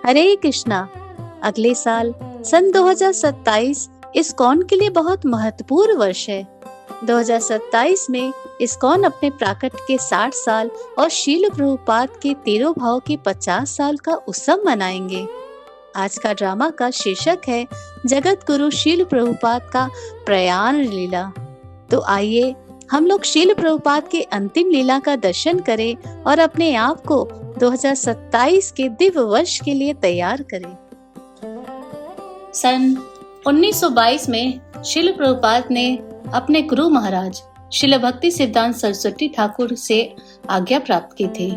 हरे कृष्णा। अगले साल सन 2027 इस्कॉन के लिए बहुत महत्वपूर्ण वर्ष है। 2027 में इस्कॉन अपने प्राकट के 60 साल और शील प्रभुपाद के तिरोभाव के 50 साल का उत्सव मनाएंगे। आज का ड्रामा का शीर्षक है जगत गुरु शील प्रभुपाद का प्रयाण लीला। तो आइए हम लोग शील प्रभुपाद के अंतिम लीला का दर्शन करें और अपने आप को 2027 के दिव्य वर्ष के लिए तैयार करें। सन 1922 में शील प्रभुपाद ने अपने गुरु महाराज शील भक्ति सिद्धांत सरस्वती ठाकुर से आज्ञा प्राप्त की थी।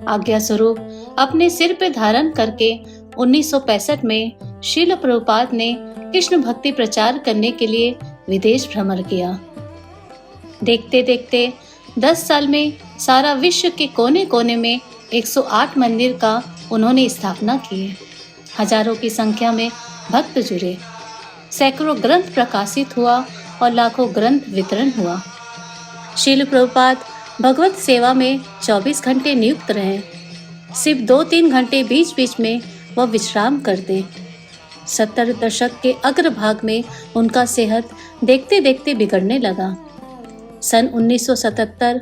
आज्ञा स्वरूप अपने सिर पे धारण करके 1965 में शील प्रभुपाद ने कृष्ण भक्ति प्रचार करने के लिए विदेश भ्रमण किया। देखते देखते 10 साल में सारा विश्व के कोने कोने में 108 मंदिर का उन्होंने स्थापना की। हजारों की संख्या में भक्त जुड़े, सैकड़ों ग्रंथ प्रकाशित हुआ और लाखों ग्रंथ वितरण हुआ। शील प्रभुपाद भगवत सेवा में 24 घंटे नियुक्त रहे। सिर्फ 2-3 घंटे बीच बीच में वह विश्राम करते। 70 दशक के अग्रभाग में उनका सेहत देखते देखते बिगड़ने लगा। सन 1977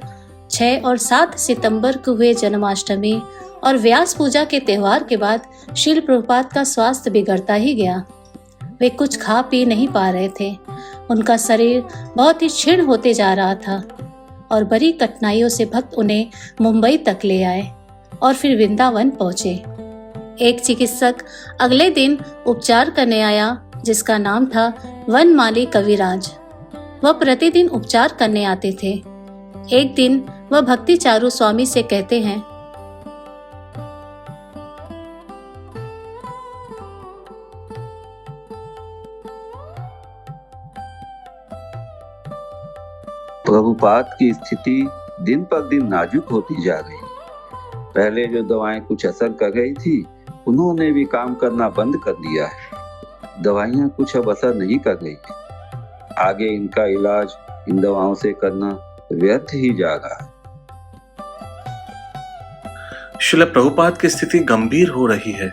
6 और 7 सितंबर को हुए जन्माष्टमी और व्यास पूजा के त्योहार के बाद शील प्रभुपाद का स्वास्थ्य बिगड़ता ही गया। वे कुछ खा पी नहीं पा रहे थे। उनका शरीर बहुत ही क्षीण होते जा रहा था और बड़ी कठिनाइयों से भक्त उन्हें मुंबई तक ले आए और फिर वृंदावन पहुंचे। एक चिकित्सक अगले दिन उपचार करने आया जिसका नाम था वनमाली कविराज। वह प्रतिदिन उपचार करने आते थे। एक दिन वह भक्ति चारू स्वामी से कहते हैं, प्रभुपाद की स्थिति दिन पर दिन नाजुक होती जा रही। पहले जो दवाएं कुछ असर कर रही थी, उन्होंने भी काम करना बंद कर दिया है। दवाइयां कुछ अब असर नहीं कर रही। आगे इनका इलाज इन दवाओं से करना व्यर्थ ही जा रहा है। श्रील प्रभुपाद की स्थिति गंभीर हो रही है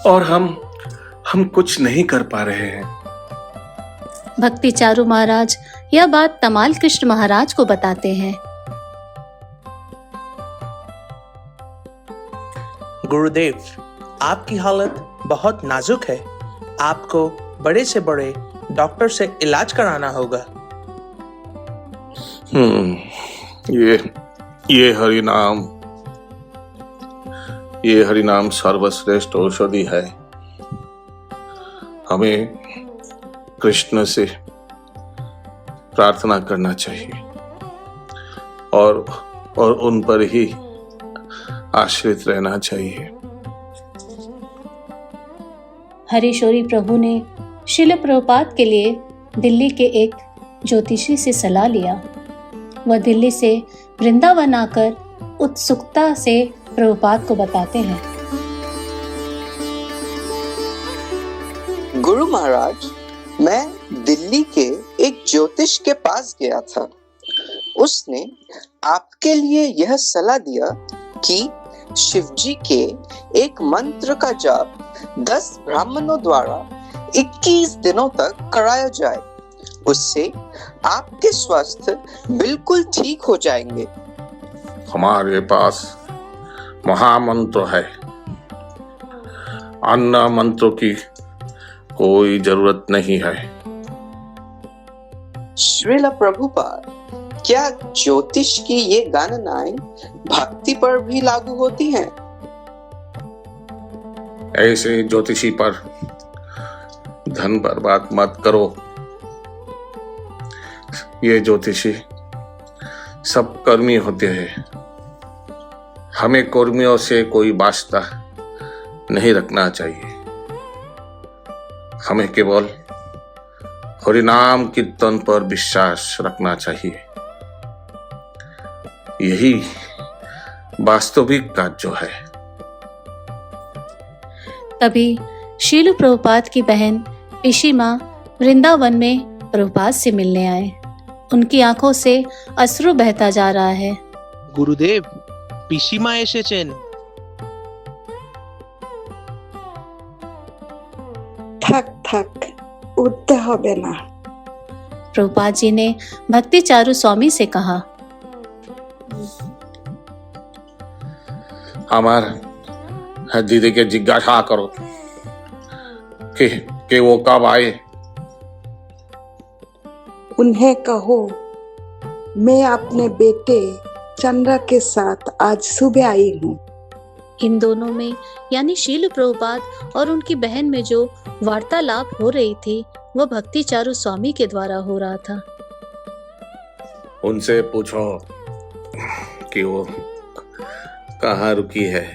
और हम कुछ नहीं कर पा रहे हैं। भक्ति चारू महाराज यह बात तमाल कृष्ण महाराज को बताते हैं। गुरुदेव, आपकी हालत बहुत नाजुक है। आपको बड़े से बड़े डॉक्टर से इलाज कराना होगा। ये हरिनाम सर्वश्रेष्ठ औषधि है। हमें कृष्ण से प्रार्थना करना चाहिए और उन पर ही आश्रित रहना चाहिए। हरीशोरी प्रभु ने शील प्रभुपाद के लिए दिल्ली के एक ज्योतिषी से सलाह लिया। वह दिल्ली से वृंदावन आकर उत्सुकता से प्रभुपाद को बताते हैं, गुरु महाराज, मैं दिल्ली के एक ज्योतिष के पास गया था। उसने आपके लिए यह सलाह दिया कि शिवजी के एक मंत्र का जाप 10 ब्राह्मणों द्वारा 21 दिनों तक कराया जाए। उससे आपके स्वास्थ्य बिल्कुल ठीक हो जाएंगे। हमारे पास महामंत्र है। अन्य मंत्रों की कोई जरूरत नहीं है। श्रील प्रभुपाद, क्या ज्योतिष की ये गणनाएं भक्ति पर भी लागू होती हैं? ऐसे ज्योतिषी पर धन बर्बाद मत करो। ये ज्योतिषी सब कर्मी होते हैं। हमें कर्मियों से कोई वास्ता नहीं रखना चाहिए। हमें केवल हरिनाम कीर्तन पर विश्वास रखना चाहिए। यही वास्तविक कार्य है। तभी शील प्रभुपाद की बहन पिशी माँ वृंदावन में प्रभुपाद से मिलने आए। उनकी आंखों से अश्रु बहता जा रहा है। गुरुदेव, पिसीमा एसेছেন। থাক থাক, উঠতে হবে না। प्रभुपाद जी ने भक्ति चारू स्वामी से कहा, আমার दीदी के जिज्ञासा करो कि वो कब आए। उन्हें कहो मैं अपने बेटे चंद्र के साथ आज सुबह आई हूँ। इन दोनों में यानी शील प्रभुपाद और उनकी बहन में जो वार्तालाप हो रही थी वह भक्ति चारू स्वामी के द्वारा हो रहा था। उनसे पूछो कि वो कहाँ रुकी है।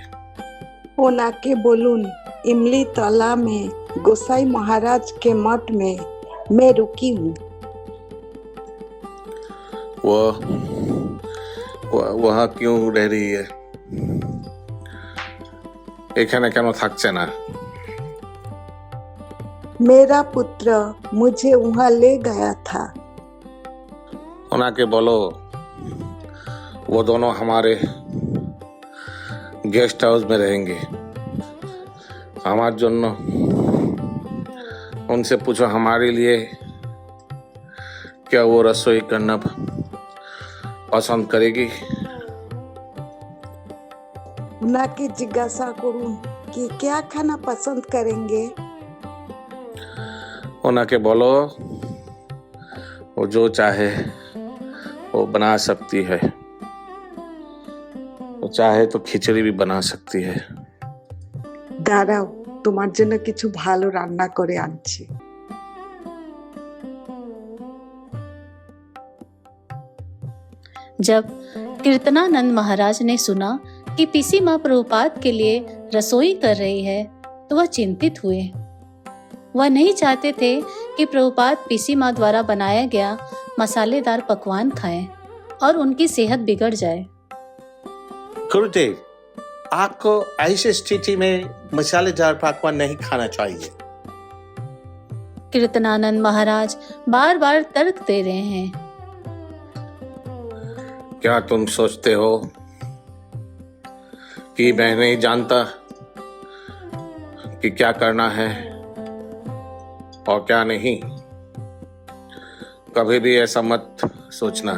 ओनाके बोलून इमली तला में गोसाई महाराज के मठ में मैं रुकी हूँ। वो वहाँ क्यों रह रही है? এখানে কেন থাকছে না? मेरा पुत्र मुझे वहाँ ले गया था। ওনাকে বলো वो दोनों हमारे गेस्ट हाउस में रहेंगे। আমার জন্য उनसे पूछो हमारे लिए क्या वो रसोई करना पसंद करेगी। उनके जिज्ञासा करूं कि क्या खाना पसंद करेंगे। उनके बोलो वो जो चाहे वो बना सकती है। वो चाहे तो खिचड़ी भी बना सकती है। দাঁড়াও, তোমার জন্য কিছু ভালো রান্না করে আনছি। जब कीर्तनानंद महाराज ने सुना कि पीसी माँ प्रभुपाद के लिए रसोई कर रही है तो वह चिंतित हुए। वह नहीं चाहते थे कि प्रभुपाद पीसी माँ द्वारा बनाया गया मसालेदार पकवान खाएं और उनकी सेहत बिगड़ जाए। गुरुदेव, आपको ऐसी स्थिति में मसालेदार पकवान नहीं खाना चाहिए। कीर्तनानंद महाराज बार बार तर्क दे रहे हैं। क्या तुम सोचते हो कि मैं नहीं जानता कि क्या करना है और क्या नहीं? कभी भी ऐसा मत सोचना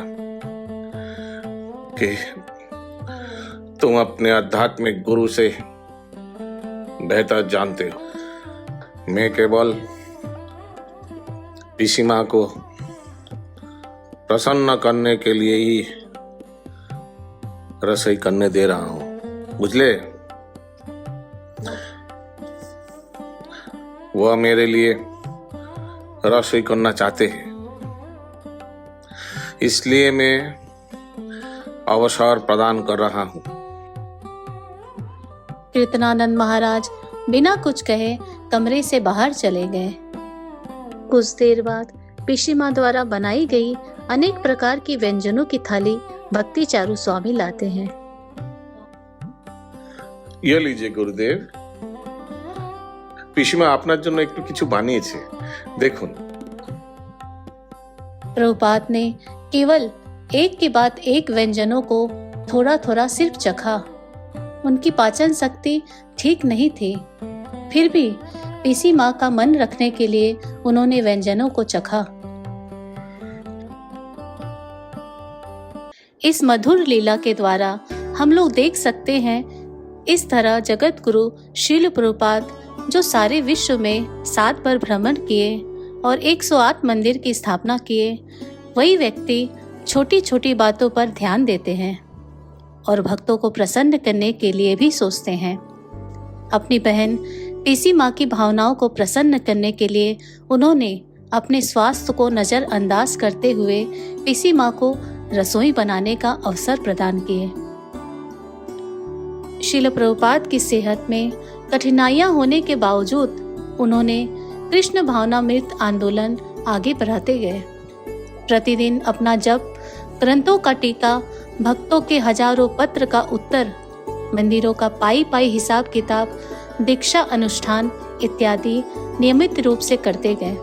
कि तुम अपने आध्यात्मिक गुरु से बेहतर जानते हो। मैं केवल पीसी माँ को प्रसन्न करने के लिए ही रसोई करने दे रहा हूं, बुझले? वह मेरे लिए रसोई करना चाहते हैं, इसलिए मैं अवसर प्रदान कर रहा हूं। कीर्तनानंद महाराज बिना कुछ कहे कमरे से बाहर चले गए। कुछ देर बाद पीसी माँ द्वारा बनाई गई अनेक प्रकार की व्यंजनों की थाली भक्ति चारू स्वामी लाते हैं। ये लीजिए गुरुदेव, পিসিমা আপনার জন্য একটু কিছু বানিয়েছে, দেখুন। प्रभुपाद ने केवल एक के बाद एक व्यंजनों को थोड़ा थोड़ा सिर्फ चखा। उनकी पाचन शक्ति ठीक नहीं थी, फिर भी पीसी माँ का मन रखने के लिए उन्होंने व्यंजनों को चखा। इस मधुर लीला के द्वारा हम लोग देख सकते हैं इस तरह जगत गुरु शील प्रभुपाद जो सारे विश्व में 7 बार भ्रमण किए और 108 मंदिर की स्थापना किए, वही व्यक्ति छोटी छोटी बातों पर ध्यान देते हैं और भक्तों को प्रसन्न करने के लिए भी सोचते हैं। अपनी बहन पीसी माँ की भावनाओं को प्रसन्न करने के लिए उन्होंने अपने स्वास्थ्य को नजरअंदाज करते हुए पीसी माँ को रसोई बनाने का अवसर प्रदान किए। श्रील प्रभुपाद की सेहत में कठिनाइयां होने के बावजूद उन्होंने कृष्ण भावनामृत आंदोलन आगे बढ़ाते गए। प्रतिदिन अपना जप, ग्रंथों का टीका, भक्तों के हजारों पत्र का उत्तर, मंदिरों का पाई पाई हिसाब किताब, दीक्षा अनुष्ठान इत्यादि नियमित रूप से करते गए।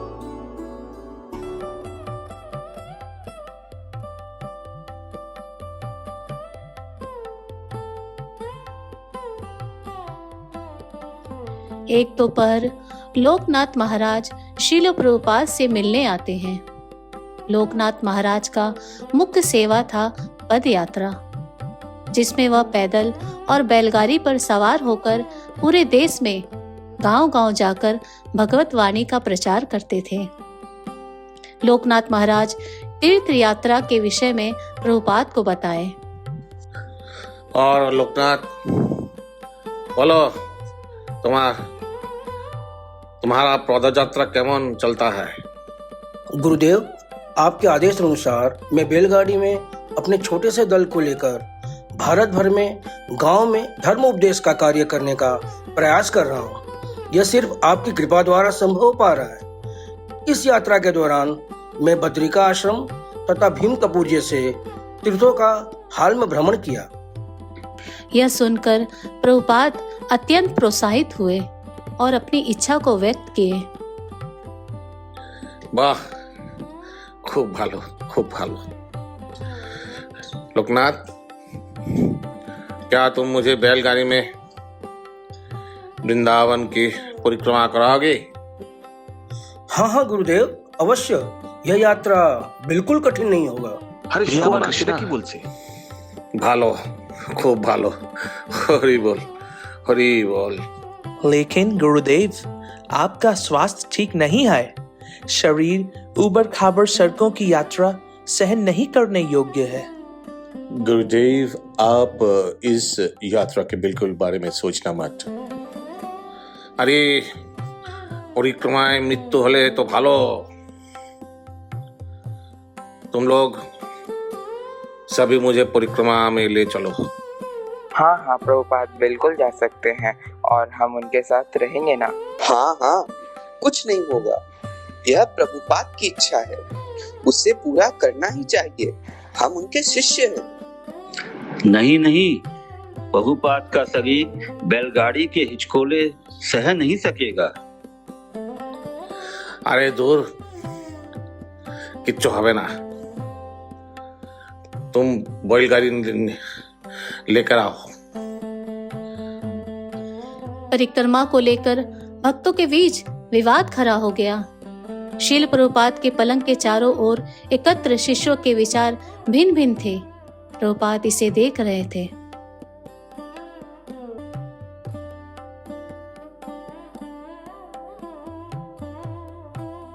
एक दोपहर लोकनाथ महाराज शिल प्रभुपाद से मिलने आते हैं। लोकनाथ महाराज का मुख्य सेवा था पद यात्रा, जिसमें वह पैदल और बैलगाड़ी पर सवार होकर पूरे देश में गांव-गांव जाकर भगवत वाणी का प्रचार करते थे। लोकनाथ महाराज तीर्थ यात्रा के विषय में प्रभुपाद को बताए। और लोकनाथ, बोलो तुम्हारा पद यात्रा केमन चलता है? गुरुदेव, आपके आदेश अनुसार मैं बैलगाड़ी में अपने छोटे से दल को लेकर भारत भर में गांव में धर्म उपदेश का कार्य करने का प्रयास कर रहा हूं। यह सिर्फ आपकी कृपा द्वारा संभव हो पा रहा है। इस यात्रा के दौरान मैं बद्रिका आश्रम तथा भीम कपूर जैसे तीर्थों का हाल में भ्रमण किया। यह सुनकर प्रभुपाद अत्यंत प्रोत्साहित हुए और अपनी इच्छा को व्यक्त किए। वाह, खूब भालो, खूब भालो। लोकनाथ, क्या तुम मुझे बैलगाड़ी में वृंदावन की परिक्रमा कराओगे? हाँ गुरुदेव, अवश्य। यह यात्रा बिल्कुल कठिन नहीं होगा। हरे कृष्ण की बोल से भालो, खूब भालो। हरि बोल, हरि बोल। लेकिन गुरुदेव, आपका स्वास्थ्य ठीक नहीं है। शरीर ऊबड़ खाबड़ सड़कों की यात्रा सहन नहीं करने योग्य है। गुरुदेव, आप इस यात्रा के बिल्कुल बारे में सोचना मत। अरे परिक्रमाएं मृत्यु होले तो भालो। तुम लोग सभी मुझे परिक्रमा में ले चलो। हाँ प्रभुपाद, बिल्कुल जा सकते हैं और हम उनके साथ रहेंगे ना। हाँ, कुछ नहीं होगा। यह प्रभुपाद की इच्छा है, उसे पूरा करना ही चाहिए। हम उनके शिष्य हैं। नहीं, प्रभुपाद का शरीर बैलगाड़ी के हिचकोले सह नहीं सकेगा। अरे दूर, किच्छु हवे ना। तुम बैलगाड़ी लेकर आओ। परिक्रमा को लेकर भक्तों के बीच विवाद खड़ा हो गया। शील प्रभुपाद के पलंग के चारों ओर एकत्र शिष्यों के विचार भिन्न भिन्न थे। प्रभुपाद इसे देख रहे थे।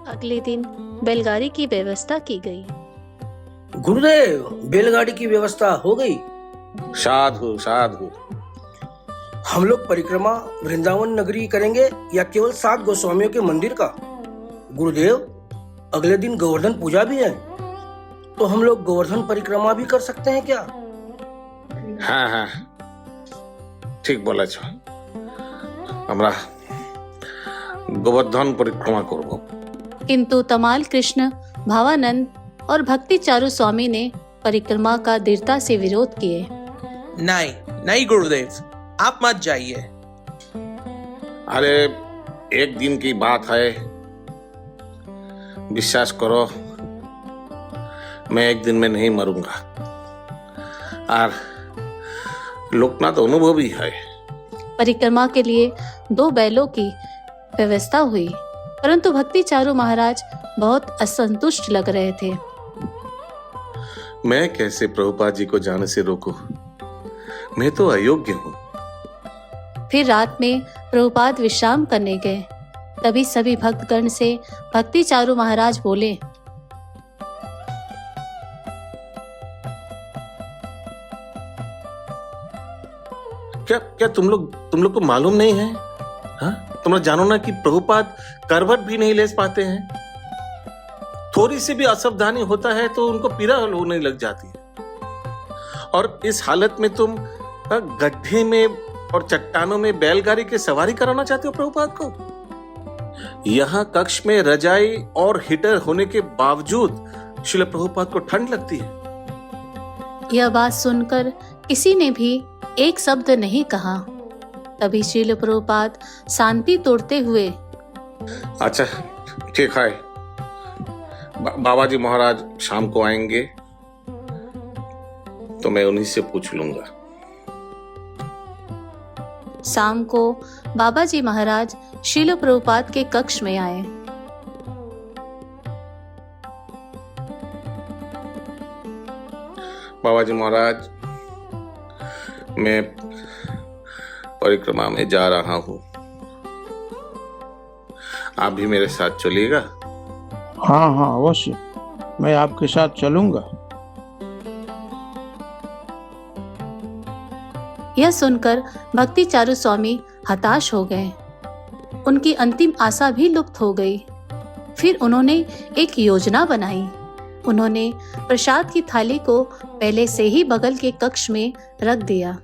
अगले दिन बैलगाड़ी की व्यवस्था की गई। गुरुदेव, बैलगाड़ी की व्यवस्था हो गई। साधु साधु। हम लोग परिक्रमा वृंदावन नगरी करेंगे या केवल 7 गोस्वामियों के मंदिर का? गुरुदेव, अगले दिन गोवर्धन पूजा भी है, तो हम लोग गोवर्धन परिक्रमा भी कर सकते हैं क्या? हाँ, ठीक बोला छो। हमरा गोवर्धन परिक्रमा करबो। किंतु तमाल कृष्ण, भावानंद और भक्ति चारू स्वामी ने परिक्रमा का दृढ़ता से विरोध किए। नहीं गुरुदेव, आप मत जाइए। अरे एक दिन की बात है, विश्वास करो, मैं एक दिन में नहीं मरूंगा। और लोकनाथ अनुभवी है। परिक्रमा के लिए 2 बैलों की व्यवस्था हुई, परंतु भक्ति चारू महाराज बहुत असंतुष्ट लग रहे थे। मैं कैसे प्रभुपाद जी को जाने से रोकूं? मैं तो अयोग्य हूँ। फिर रात में प्रभुपाद विश्राम करने गए। तभी सभी भक्तगण से भक्ति चारू महाराज बोले, क्या तुम लोग को मालूम नहीं है? हाँ, तुम लोग जानो ना कि प्रभुपाद करवट भी नहीं ले पाते हैं। थोड़ी सी भी असावधानी होता है तो उनको पीड़ा होने लग जाती है। और इस हालत में तुम गड्ढे में और चट्टानों में बैलगाड़ी की सवारी कराना चाहते हो प्रभुपाद को? यहाँ कक्ष में रजाई और हीटर होने के बावजूद श्रील प्रभुपाद को ठंड लगती है। यह बात सुनकर किसी ने भी एक शब्द नहीं कहा। तभी श्रील प्रभुपाद शांति तोड़ते हुए, अच्छा ठीक है, बाबा जी महाराज शाम को आएंगे तो मैं उन्हीं से पूछ लूंगा। शाम को बाबा जी महाराज शिल प्रभुपाद के कक्ष में आए। बाबा जी महाराज, मैं परिक्रमा में जा रहा हूँ, आप भी मेरे साथ चलिएगा? हाँ हाँ अवश्य, मैं आपके साथ चलूंगा। यह सुनकर भक्ति चारू स्वामी हताश हो गए। उनकी अंतिम आशा भी लुप्त हो गई। फिर उन्होंने एक योजना बनाई। उन्होंने प्रसाद की थाली को पहले से ही बगल के कक्ष में रख दिया।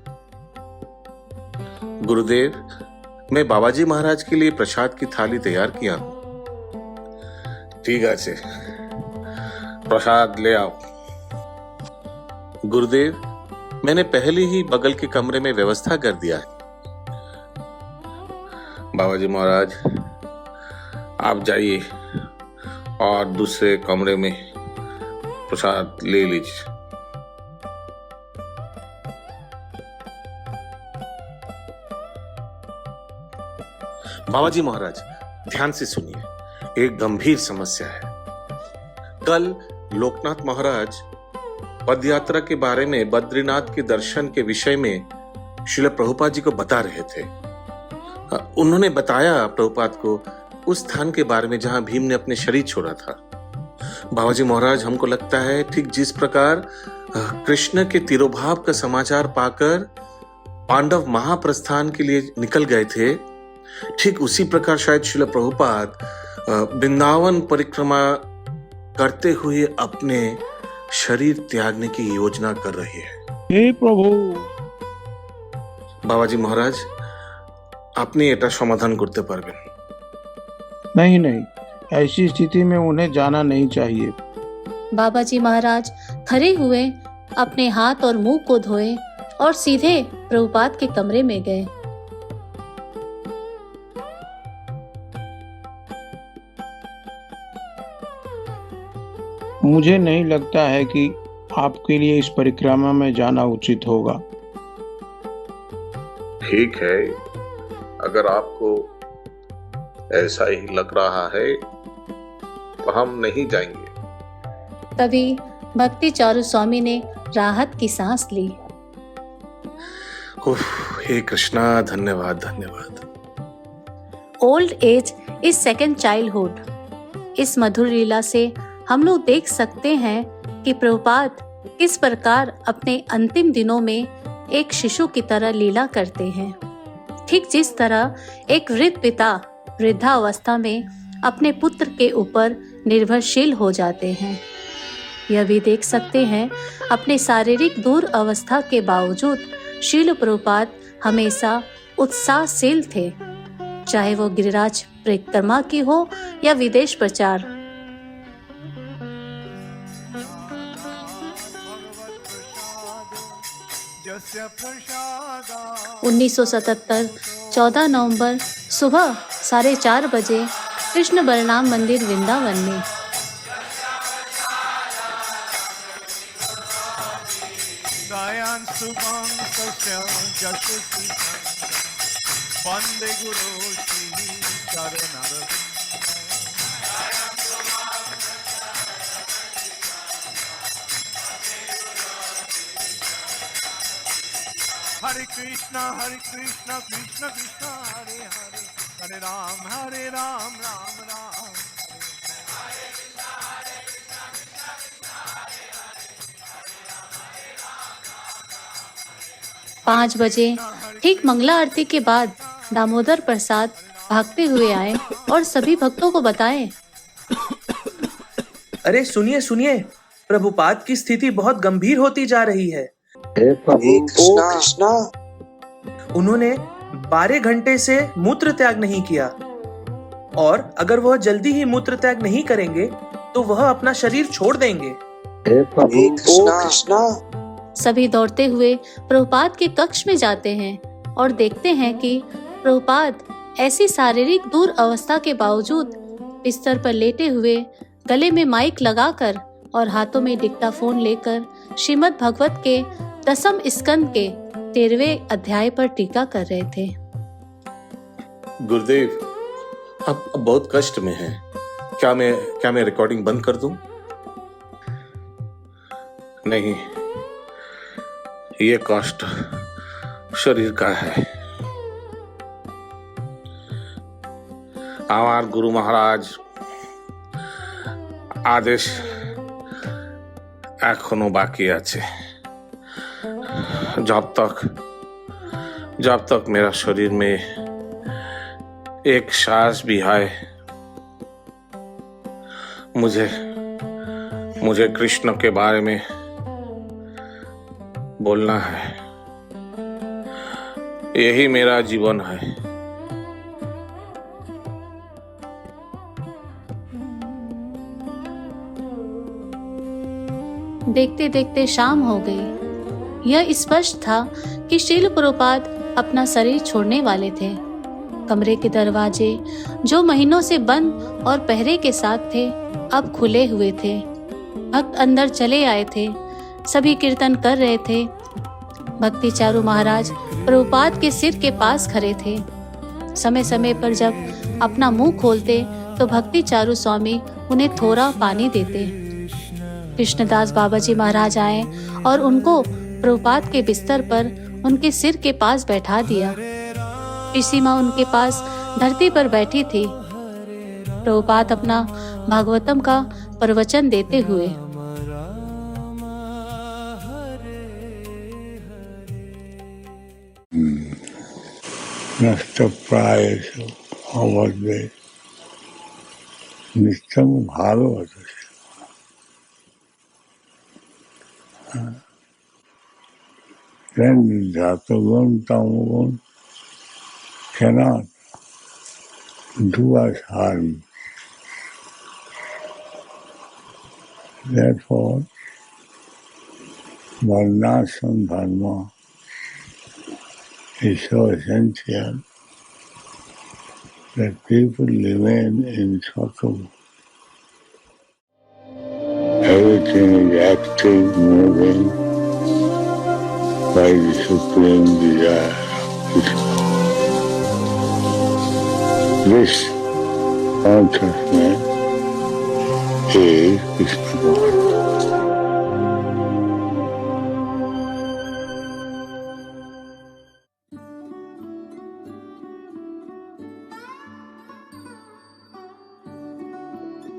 गुरुदेव, मैं बाबाजी महाराज के लिए प्रसाद की थाली तैयार किया हूँ। ठीक है, प्रसाद ले आओ। गुरुदेव, मैंने पहले ही बगल के कमरे में व्यवस्था कर दिया है। बाबाजी महाराज, आप जाइए और दूसरे कमरे में प्रसाद ले लीजिए। बाबाजी महाराज, ध्यान से सुनिए, एक गंभीर समस्या है। कल लोकनाथ महाराज पद यात्रा के बारे में बद्रीनाथ के दर्शन के विषय में श्रील प्रभुपाद जी को बता रहे थे। उन्होंने बताया प्रभुपाद को उस स्थान के बारे में जहां भीम ने अपने शरीर छोड़ा था। बाबाजी महाराज, हमको लगता है ठीक जिस प्रकार कृष्ण के तिरोभाव का समाचार पाकर पांडव महाप्रस्थान के लिए निकल गए थे, ठीक उसी प्रकार शायद श्रील प्रभुपाद वृंदावन परिक्रमा करते हुए अपने शरीर त्यागने की योजना कर रही है। हे प्रभु। बाबाजी महाराज, আপনি এটা সমাধান করতে পারবেন? नहीं नहीं, ऐसी स्थिति में उन्हें जाना नहीं चाहिए। बाबा जी महाराज खड़े हुए, अपने हाथ और मुंह को धोए और सीधे प्रभुपाद के कमरे में गए। मुझे नहीं लगता है कि आपके लिए इस परिक्रमा में जाना उचित होगा। ठीक है, अगर आपको ऐसा ही लग रहा है तो हम नहीं जाएंगे। तभी भक्ति चारू स्वामी ने राहत की सांस ली। हे कृष्णा, धन्यवाद धन्यवाद। Old age is second childhood. इस मधुर लीला से हम लोग देख सकते हैं कि प्रभुपाद किस प्रकार अपने अंतिम दिनों में एक शिशु की तरह लीला करते हैं। ठीक जिस तरह एक वृद्ध पिता वृद्धावस्था में अपने पुत्र के ऊपर निर्भरशील हो जाते हैं। यह भी देख सकते हैं, अपने शारीरिक दूर अवस्था के बावजूद श्रील प्रभुपाद हमेशा उत्साहशील थे, चाहे वो गिरिराज परिक्रमा की हो या विदेश प्रचार। प्रसाद 1977 14 नवंबर सुबह 4:30 बजे कृष्ण बलराम मंदिर वृंदावन में। वंदे गुरु श्री चरण हरे कृष्णा कृष्ण कृष्ण हरे हरे, हरे राम राम राम। 5 बजे ठीक मंगला आरती के बाद दामोदर प्रसाद भागते हुए आए और सभी भक्तों को बताए। अरे सुनिए सुनिए, प्रभुपाद की स्थिति बहुत गंभीर होती जा रही है। कृष्णा। उन्होंने 12 घंटे से मूत्र त्याग नहीं किया और अगर वह जल्दी ही मूत्र त्याग नहीं करेंगे तो वह अपना शरीर छोड़ देंगे। कृष्णा। सभी दौड़ते हुए प्रभुपाद के कक्ष में जाते हैं और देखते हैं कि प्रभुपाद ऐसी शारीरिक दूर अवस्था के बावजूद बिस्तर पर लेटे हुए, गले में माइक लगाकर और हाथों में डिक्टाफोन लेकर श्रीमद् भगवत के 10वें स्कंद के 13वें अध्याय पर टीका कर रहे थे। गुरुदेव, अब बहुत कष्ट में है। क्या मैं रिकॉर्डिंग बंद कर दूं? नहीं, ये कष्ट शरीर का है। हमार गुरु महाराज आदेश एखोनो बाकी আছে। जब तक मेरा शरीर में एक सांस भी है, मुझे कृष्ण के बारे में बोलना है। यही मेरा जीवन है। देखते देखते शाम हो गई। यह स्पष्ट था कि श्रील प्रभुपाद अपना शरीर छोड़ने वाले थे। कमरे के दरवाजे जो महीनों से बंद और पहरे के साथ थे, अब खुले हुए थे। भक्त अंदर चले आए थे। सभी कीर्तन कर रहे थे। भक्ति चारू महाराज प्रभुपाद के सिर के पास खड़े थे। समय समय पर जब अपना मुंह खोलते तो भक्ति चारू स्वामी उन्हें थोड़ा पानी देते। कृष्णदास बाबाजी महाराज आए और उनको प्रभुपाद के बिस्तर पर उनके सिर के पास बैठा दिया। पिसी माँ उनके पास धरती पर बैठी थी। प्रभुपाद अपना भागवतम का प्रवचन देते हुए, নষ্টপ্রায়েষু অবদ্বে নিত্যং ভাগবত। Then Jatagun Tamagun cannot do us harm. Therefore, Varnashram Dharma is so essential that people remain in Sakam. Everything is active, moving by the supreme desire of Krishna. This consciousness is Krishna consciousness.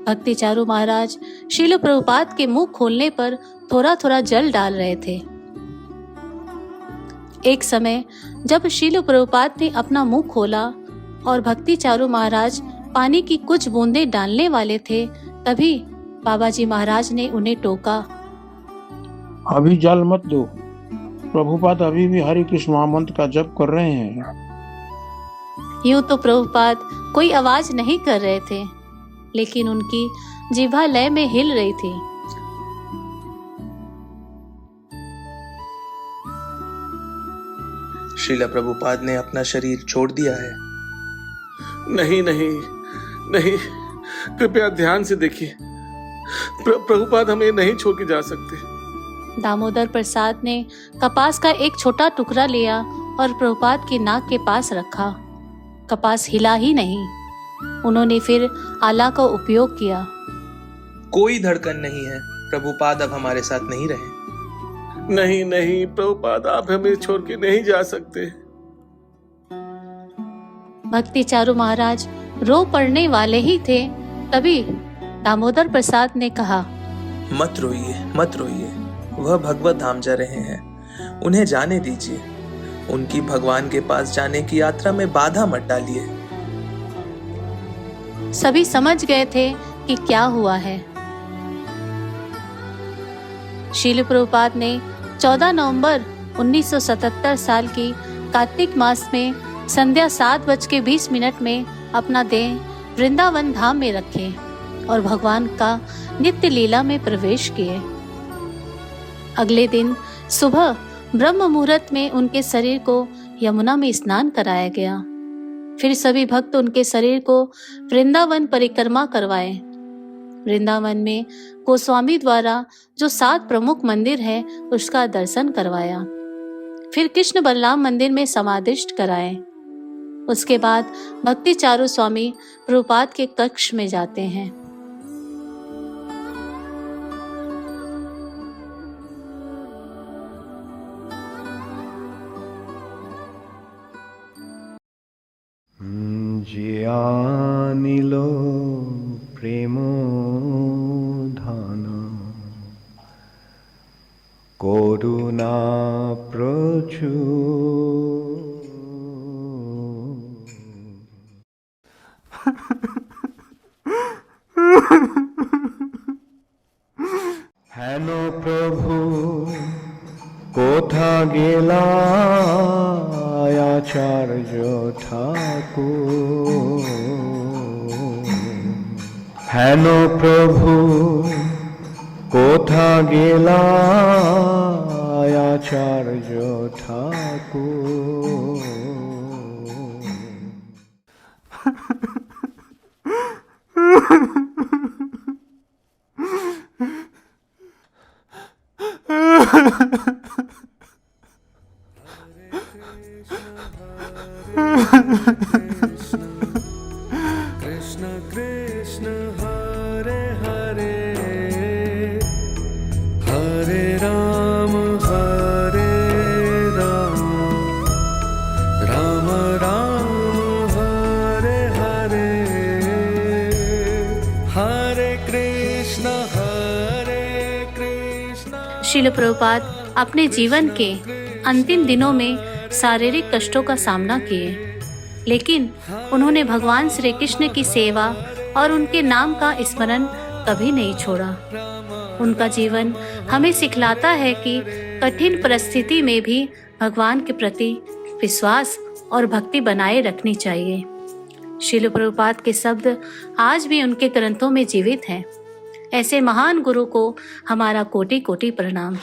भक्ति चारू महाराज श्रील प्रभुपाद के मुंह खोलने पर थोड़ा थोड़ा जल डाल रहे थे। एक समय जब श्रील प्रभुपाद ने अपना मुंह खोला और भक्ति चारू महाराज पानी की कुछ बूंदें डालने वाले थे, तभी बाबाजी महाराज ने उन्हें टोका, अभी जल मत दो, प्रभुपाद अभी भी हरे कृष्ण महामंत्र का जप कर रहे हैं। यूं तो प्रभुपाद कोई आवाज नहीं कर रहे थे, लेकिन उनकी जिह्वा लय में हिल रही थी। श्रीला प्रभुपाद ने अपना शरीर छोड़ दिया है। नहीं नहीं नहीं, कृपया ध्यान से देखिए। प्रभुपाद हमें नहीं छोड़ के जा सकते। दामोदर प्रसाद ने कपास का एक छोटा टुकड़ा लिया और प्रभुपाद की नाक के पास रखा। कपास हिला ही नहीं। उन्होंने फिर आला का उपयोग किया। कोई धड़कन नहीं है। प्रभुपाद अब हमारे साथ नहीं रहे। नहीं नहीं प्रभुपाद, आप हमें छोड़ के नहीं जा सकते। भक्ति चारू महाराज रो पड़ने वाले ही थे, तभी दामोदर प्रसाद ने कहा, मत रोइए मत रोइए, वह भगवत धाम जा रहे हैं, उन्हें जाने दीजिए। उनकी भगवान के पास जाने की यात्रा में बाधा मत डालिए। सभी समझ गए थे कि क्या हुआ है। श्रील प्रभुपाद ने 14 नवंबर 1977 साल की कार्तिक मास में संध्या 7:20 में अपना देह वृंदावन धाम में रखे और भगवान का नित्य लीला में प्रवेश किए। अगले दिन सुबह ब्रह्म मुहूर्त में उनके शरीर को यमुना में स्नान कराया गया। फिर सभी भक्त उनके शरीर को वृंदावन परिक्रमा करवाए। वृंदावन में गोस्वामी द्वारा जो 7 प्रमुख मंदिर है उसका दर्शन करवाया। फिर कृष्ण बलराम मंदिर में समाधिष्ट कराए। उसके बाद भक्ति चारू स्वामी प्रभुपाद के कक्ष में जाते हैं। जियानिलो प्रेमो धन करुणा प्रचुर हेन प्रभु कोथा गेला आचार्य ठाकुर हेन प्रभु कोथा गेला आचार्य ठाकुर कृष्ण कृष्ण हरे हरे हरे राम राम राम हरे हरे हरे कृष्ण श्रील प्रभुपाद अपने जीवन के अंतिम दिनों में शारीरिक कष्टों का सामना किए, लेकिन उन्होंने भगवान श्री कृष्ण की सेवा और उनके नाम का स्मरण कभी नहीं छोड़ा। उनका जीवन हमें सिखलाता है कि कठिन परिस्थिति में भी भगवान के प्रति विश्वास और भक्ति बनाए रखनी चाहिए। श्रील प्रभुपाद के शब्द आज भी उनके ग्रंथों में जीवित हैं। ऐसे महान गुरु को हमारा कोटि कोटि प्रणाम।